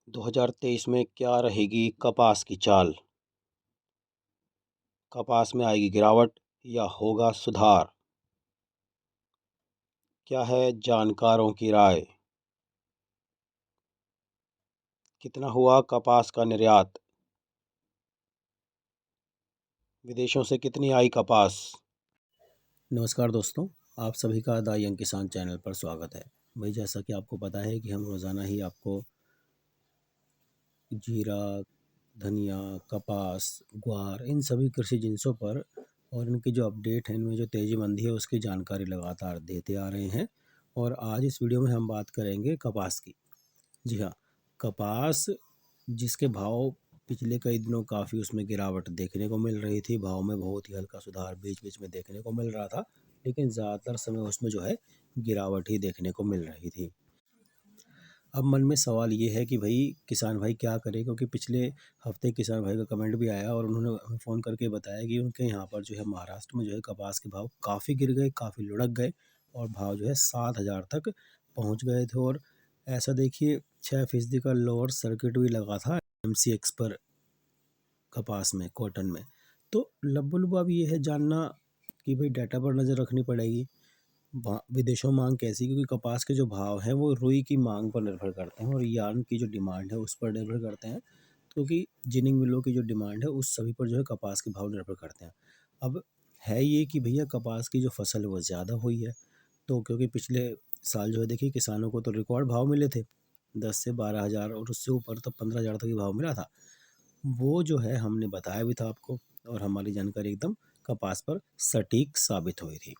2023 में क्या रहेगी कपास की चाल? कपास में आएगी गिरावट या होगा सुधार? क्या है जानकारों की राय? कितना हुआ कपास का निर्यात? विदेशों से कितनी आई कपास? नमस्कार दोस्तों, आप सभी का द यंग किसान चैनल पर स्वागत है। भाई, जैसा कि आपको पता है कि हम रोज़ाना ही आपको जीरा, धनिया, कपास, ग्वार इन सभी कृषि जिनसों पर और इनके जो अपडेट हैं, इनमें जो तेज़ी मंदी है उसकी जानकारी लगातार देते आ रहे हैं। और आज इस वीडियो में हम बात करेंगे कपास की। जी हाँ, कपास जिसके भाव पिछले कई दिनों काफ़ी उसमें गिरावट देखने को मिल रही थी। भाव में बहुत ही हल्का सुधार बीच बीच में देखने को मिल रहा था, लेकिन ज़्यादातर समय उसमें जो है गिरावट ही देखने को मिल रही थी। अब मन में सवाल ये है कि भाई किसान भाई क्या करें, क्योंकि पिछले हफ्ते किसान भाई का कमेंट भी आया और उन्होंने हमें फ़ोन करके बताया कि उनके यहाँ पर जो है महाराष्ट्र में जो है कपास के भाव काफ़ी गिर गए, काफ़ी लुढ़क गए और भाव जो है 7,000 तक पहुँच गए थे। और ऐसा देखिए 6% का लोअर सर्किट भी लगा था MCX पर कपास में, कॉटन में। तो लब्बो-लुब्बा अब ये है जानना कि भाई डाटा पर नज़र रखनी पड़ेगी। विदेशों में मांग कैसी, क्योंकि कपास के जो भाव हैं वो रुई की मांग पर निर्भर करते हैं और यार्न की जो डिमांड है उस पर निर्भर करते हैं, क्योंकि जिनिंग मिलों की जो डिमांड है उस सभी पर जो है कपास के भाव निर्भर करते हैं। अब है ये कि भैया कपास की जो फसल है वो ज़्यादा हुई है, तो क्योंकि पिछले साल जो है देखिए किसानों को तो रिकॉर्ड भाव मिले थे, 10 से 12 हज़ार और उससे ऊपर तो 15,000 तक ही भाव मिला था। वो जो है हमने बताया भी था आपको और हमारी जानकारी एकदम कपास पर सटीक साबित हुई थी।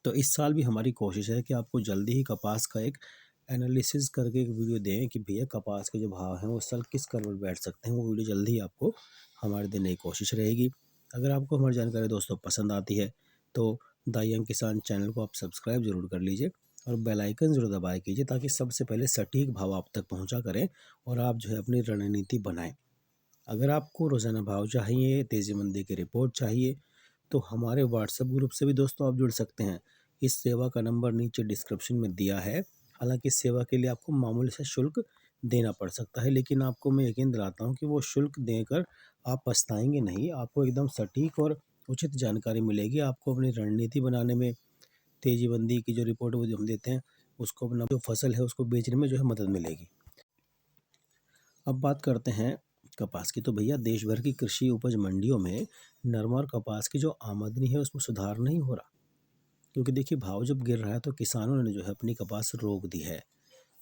तो इस साल भी हमारी कोशिश है कि आपको जल्दी ही कपास का एक एनालिसिस करके एक वीडियो दें कि भैया कपास के जो भाव हैं उस साल किस कर पर बैठ सकते हैं। वो वीडियो जल्दी ही आपको हमारे देने की कोशिश रहेगी। अगर आपको हमारी जानकारी दोस्तों पसंद आती है तो द यंग किसान चैनल को आप सब्सक्राइब ज़रूर कर लीजिए और बेल आइकन ज़रूर दबाए कीजिए, ताकि सबसे पहले सटीक भाव आप तक पहुंचा करें और आप जो है अपनी रणनीति बनाएं। अगर आपको रोज़ाना भाव चाहिए, तेज़ी मंदी की रिपोर्ट चाहिए, तो हमारे व्हाट्सएप ग्रुप से भी दोस्तों आप जुड़ सकते हैं। इस सेवा का नंबर नीचे डिस्क्रिप्शन में दिया है। हालाँकि इस सेवा के लिए आपको मामूली सा शुल्क देना पड़ सकता है, लेकिन आपको मैं यकीन दिलाता हूँ कि वो शुल्क देकर आप पछताएँगे नहीं। आपको एकदम सटीक और उचित जानकारी मिलेगी। आपको अपनी रणनीति बनाने में, तेज़ी मंदी की जो रिपोर्ट वो जो हम देते हैं, उसको अपना जो फसल है उसको बेचने में जो है मदद मिलेगी। अब बात करते हैं कपास की। तो भैया देश भर की कृषि उपज मंडियों में नरमा और कपास की जो आमदनी है उसमें सुधार नहीं हो रहा, क्योंकि देखिए भाव जब गिर रहा है तो किसानों ने जो है अपनी कपास रोक दी है,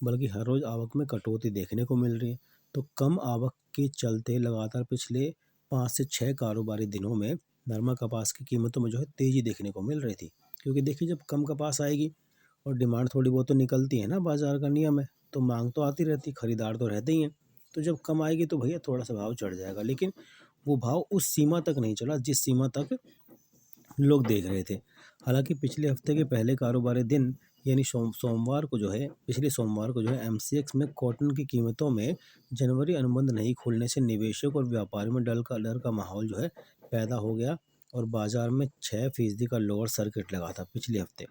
बल्कि हर रोज़ आवक में कटौती देखने को मिल रही है। तो कम आवक के चलते लगातार पिछले 5 से 6 कारोबारी दिनों में नरमा कपास की कीमतों में जो है तेज़ी देखने को मिल रही थी, क्योंकि देखिए जब कम कपास आएगी और डिमांड थोड़ी बहुत तो निकलती है ना, बाजार का नियम है, तो मांग तो आती रहती, खरीदार तो रहते ही हैं। तो जब कम आएगी तो भैया थोड़ा सा भाव चढ़ जाएगा, लेकिन वो भाव उस सीमा तक नहीं चला जिस सीमा तक लोग देख रहे थे। हालांकि पिछले हफ्ते के पहले कारोबारी दिन यानी सोमवार को जो है, पिछले सोमवार को जो है MCX में कॉटन की कीमतों में जनवरी अनुबंध नहीं खुलने से निवेशक और व्यापारियों में डर का माहौल जो है पैदा हो गया और बाजार में 6% का लोअर सर्किट लगा था पिछले हफ्ते।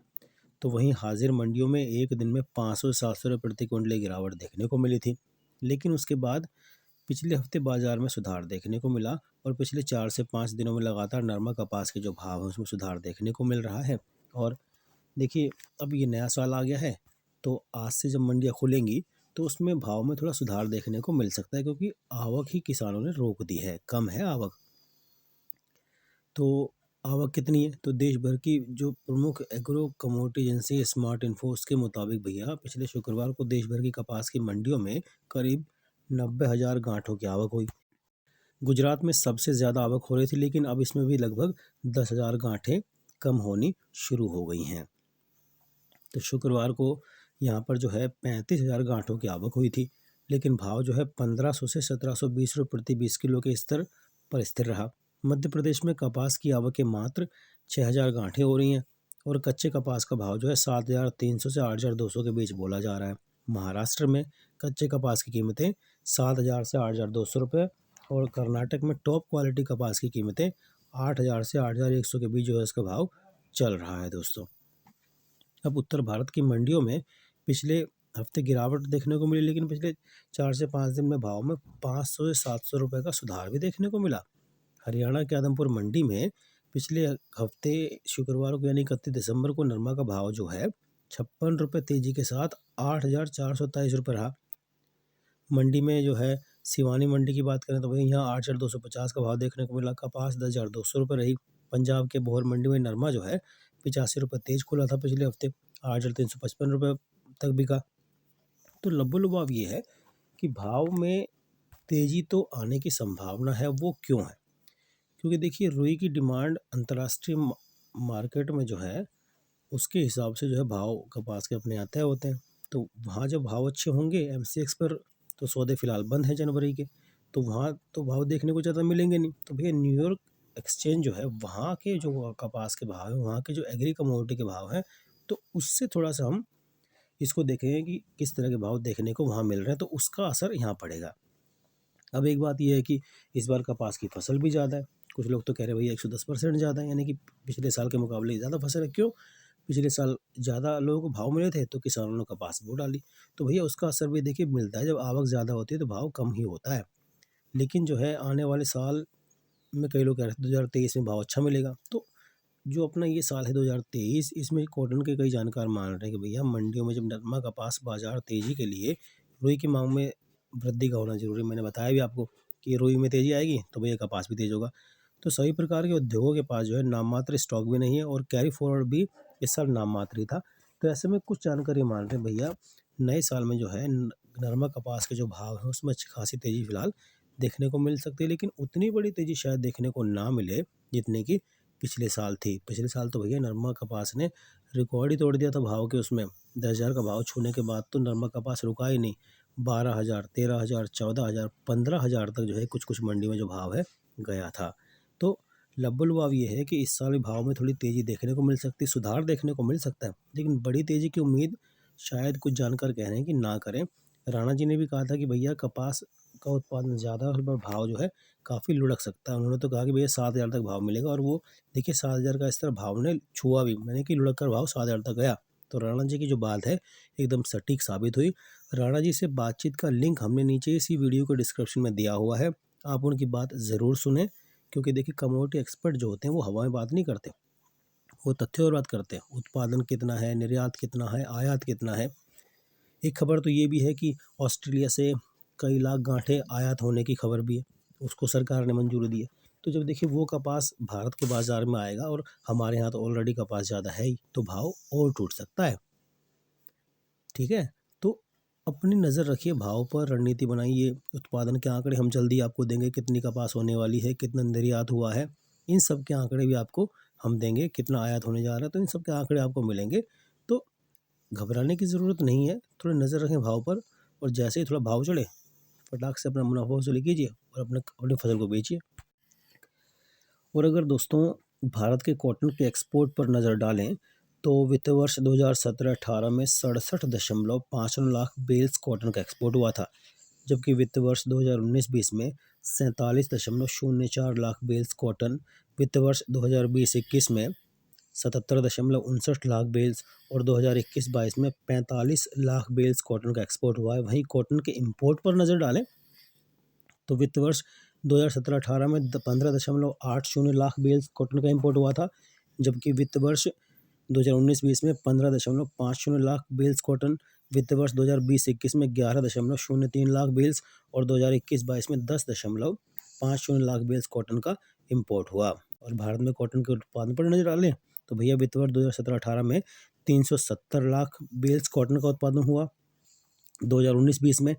तो वहीं हाजिर मंडियों में एक दिन में 500 से 700 रुपये प्रति क्विंटल की गिरावट देखने को मिली थी, लेकिन उसके बाद पिछले हफ्ते बाजार में सुधार देखने को मिला और पिछले 4 से 5 दिनों में लगातार नरमा कपास के जो भाव हैं उसमें सुधार देखने को मिल रहा है। और देखिए अब ये नया साल आ गया है, तो आज से जब मंडियाँ खुलेंगी तो उसमें भाव में थोड़ा सुधार देखने को मिल सकता है, क्योंकि आवक ही किसानों ने रोक दी है, कम है आवक। तो आवक कितनी है, तो देश भर की जो प्रमुख agro commodity agency smart info उसके मुताबिक भैया पिछले शुक्रवार को देश भर की कपास की मंडियों में करीब 90,000 गांठों की आवक हुई। गुजरात में सबसे ज़्यादा आवक हो रही थी, लेकिन अब इसमें भी लगभग 10,000 गांठें कम होनी शुरू हो गई हैं। तो शुक्रवार को यहाँ पर जो है 35,000 गांठों की आवक हुई थी, लेकिन भाव जो है 1500 से 1720 रुपये प्रति 20 किलो के स्तर पर स्थिर रहा। मध्य प्रदेश में कपास की आवकें मात्र 6,000 गांठें हो रही हैं और कच्चे कपास का भाव जो है 7,300 से 8,200 के बीच बोला जा रहा है। महाराष्ट्र में कच्चे कपास की कीमतें 7,000 से 8,200 रुपये और कर्नाटक में टॉप क्वालिटी कपास की कीमतें 8,000 से 8,100 के बीच जो है इसका भाव चल रहा है दोस्तों। अब उत्तर भारत की मंडियों में पिछले हफ्ते गिरावट देखने को मिली, लेकिन पिछले 4 से 5 दिन में भाव में 500 से 700 रुपये का सुधार भी देखने को मिला। हरियाणा के आदमपुर मंडी में पिछले हफ्ते शुक्रवार को यानी 31 दिसंबर को नरमा का भाव जो है 56 रुपये तेजी के साथ 8,423 रुपये रहा। मंडी में जो है सिवानी मंडी की बात करें तो भाई यहाँ 8,250 का भाव देखने को मिला। कपास 10,200 रुपये रही। पंजाब के भोर मंडी में नरमा जो है 85 रुपये तेज खुला था पिछले हफ्ते, 8,355 रुपये तक बिका। तो लबो-लुबाव ये है कि भाव में तेजी तो आने की संभावना है, वो क्यों है? क्योंकि देखिए रुई की डिमांड अंतर्राष्ट्रीय मार्केट में जो है उसके हिसाब से जो है भाव कपास के अपने आते होते हैं। तो वहाँ जब भाव अच्छे होंगे एमसीएक्स पर, तो सौदे फिलहाल बंद है जनवरी के, तो वहाँ तो भाव देखने को ज़्यादा मिलेंगे नहीं। तो भैया न्यूयॉर्क एक्सचेंज जो है वहाँ के जो कपास के भाव हैं, वहाँ के जो एग्री कमोडिटी के भाव हैं, तो उससे थोड़ा सा हम इसको देखेंगे कि किस तरह के भाव देखने को वहाँ मिल रहे हैं, तो उसका असर यहाँ पड़ेगा। अब एक बात यह है कि इस बार कपास की फसल भी ज़्यादा है। कुछ लोग तो कह रहे हैं भैया 110% ज़्यादा है, यानी कि पिछले साल के मुकाबले ज़्यादा फसल है। क्यों? पिछले साल ज़्यादा लोगों को भाव मिले थे तो किसानों ने कपास बो डाली, तो भैया उसका असर भी देखिए मिलता है। जब आवक ज़्यादा होती है तो भाव कम ही होता है। लेकिन जो है आने वाले साल में कई लोग कह रहे थे 2023 में भाव अच्छा मिलेगा। तो जो अपना ये साल है 2023, इसमें कॉटन के कई जानकार मान रहे हैं कि भैया मंडियों में जब नरमा कपास बाजार तेजी के लिए रुई की मांग में वृद्धि का होना जरूरी। मैंने बताया भी आपको कि रुई में तेजी आएगी तो भैया कपास भी तेज होगा। तो सभी प्रकार के उद्योगों के पास जो है नाम मात्र स्टॉक भी नहीं है और कैरी फॉरवर्ड भी इस साल नाम मात्र ही था। तो ऐसे में कुछ जानकारी मान रहे हैं भैया नए साल में जो है नरमा कपास के जो भाव है उसमें अच्छी खासी तेजी फिलहाल देखने को मिल सकती है, लेकिन उतनी बड़ी तेजी शायद देखने को ना मिले जितनी कि पिछले साल थी। पिछले साल तो भैया नरमा कपास ने रिकॉर्ड ही तोड़ दिया था भाव के। उसमें 10,000 का भाव छूने के बाद तो नरमा कपास रुका ही नहीं। 12,000, 13,000, 14,000, 15,000 तक जो है कुछ कुछ मंडी में जो भाव है गया था। तो लबो-लुबाव ये है कि इस साल भाव में थोड़ी तेज़ी देखने को मिल सकती है, सुधार देखने को मिल सकता है, लेकिन बड़ी तेज़ी की उम्मीद शायद कुछ जानकार कह रहे हैं कि ना करें। राणा जी ने भी कहा था कि भैया कपास का उत्पादन ज़्यादा और भाव जो है काफ़ी लुढ़क सकता है। उन्होंने तो कहा कि भैया 7,000 तक भाव मिलेगा, और वो देखिए 7,000 का इस तरह भाव ने छुआ भी, मैंने कि लुढ़क कर भाव 7,000 तक गया। तो राणा जी की जो बात है एकदम सटीक साबित हुई। राणा जी से बातचीत का लिंक हमने नीचे इसी वीडियो के डिस्क्रिप्शन में दिया हुआ है, आप उनकी बात ज़रूर सुने। क्योंकि देखिए कमोडिटी एक्सपर्ट जो होते हैं वो हवा में बात नहीं करते, वो तथ्यों पर बात करते हैं। उत्पादन कितना है, निर्यात कितना है, आयात कितना है। एक खबर तो ये भी है कि ऑस्ट्रेलिया से कई लाख गांठें आयात होने की खबर भी है, उसको सरकार ने मंजूरी दी है। तो जब देखिए वो कपास भारत के बाज़ार में आएगा और हमारे यहाँ तो ऑलरेडी कपास ज़्यादा है ही, तो भाव और टूट सकता है। ठीक है, तो अपनी नज़र रखिए भाव पर, रणनीति बनाइए। उत्पादन के आंकड़े हम जल्दी आपको देंगे, कितनी कपास होने वाली है, कितना निर्यात हुआ है, इन सब के आंकड़े भी आपको हम देंगे। कितना आयात होने जा रहा है तो इन सब के आंकड़े आपको मिलेंगे। तो घबराने की ज़रूरत नहीं है, थोड़ी नज़र रखें भाव पर, और जैसे ही थोड़ा भाव चढ़े फटाक से अपना मुनाफा वसूली कीजिए और अपनी फसल को बेचिए। और अगर दोस्तों भारत के कॉटन के एक्सपोर्ट पर नज़र डालें तो वित्त वर्ष 2017-18 में 67.59 लाख बेल्स कॉटन का एक्सपोर्ट हुआ था, जबकि वित्त वर्ष 2019-20 में 47.04 लाख बेल्स कॉटन, वित्त वर्ष 2020-21 में 77.59 लाख बेल्स और 2021-22 में 45 लाख बेल्स कॉटन का एक्सपोर्ट हुआ है। वहीं कॉटन के इंपोर्ट पर नज़र डालें तो वित्त वर्ष 2017-18 में 15.80 लाख बेल्स कॉटन का इंपोर्ट हुआ था, जबकि वित्त वर्ष 2019-20 में 15.50 लाख बेल्स कॉटन, वित्त वर्ष 2020-21 में 11.03 लाख बेल्स और 2021-22 में 10.50 लाख बेल्स कॉटन का इंपोर्ट हुआ। और भारत में कॉटन के उत्पादन पर नजर डालें तो भैया वित्त वर्ष 2017-18 में 370 लाख बेल्स कॉटन का उत्पादन हुआ, 2019-20 में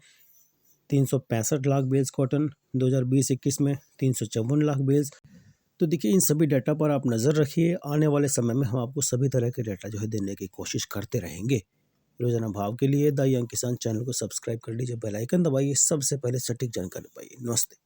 365 लाख बेल्स कॉटन, 2020-21 में 354 लाख बेल्स। तो देखिए इन सभी डाटा पर आप नज़र रखिए। आने वाले समय में हम आपको सभी तरह के डाटा जो है देने की कोशिश करते रहेंगे। रोजाना भाव के लिए द यंग किसान चैनल को सब्सक्राइब कर लीजिए, बेल आइकन दबाइए, सबसे पहले सटीक जानकारी पाइए। नमस्ते।